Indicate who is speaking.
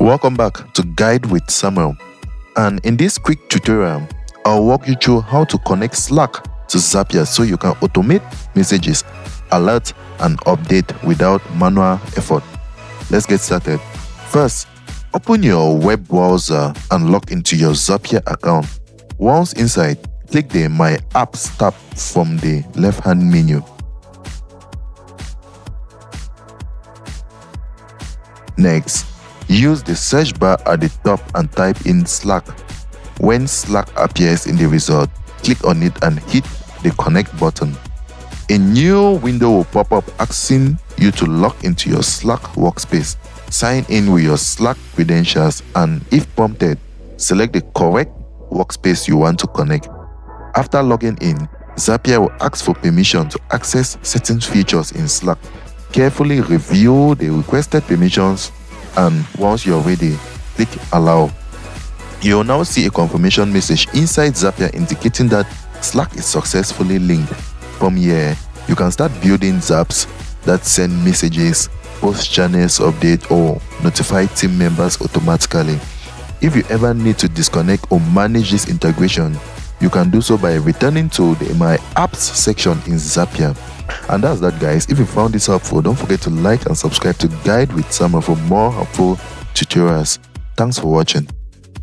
Speaker 1: Welcome back to Guide with Samuel, and in this quick tutorial I'll walk you through how to connect Slack to Zapier so you can automate messages, alert and update without manual effort. Let's get started. First, open your web browser and log into your Zapier account. Once inside, click the My Apps tab from the left-hand menu. Next, use the search bar at the top and type in Slack. When Slack appears in the result, click on it and hit the connect button. A new window will pop up asking you to log into your Slack workspace. Sign in with your Slack credentials and, if prompted, select the correct workspace you want to connect. After logging in, Zapier will ask for permission to access certain features in Slack. Carefully review the requested permissions, and once you're ready, click Allow. You'll now see a confirmation message inside Zapier indicating that Slack is successfully linked. From here, you can start building zaps that send messages, post channels update, or notify team members automatically. If you ever need to disconnect or manage this integration, you can do so by returning to the My Apps section in Zapier. And that's that, guys. If you found this helpful, don't forget to like and subscribe to Guide with Samuel for more helpful tutorials. Thanks for watching.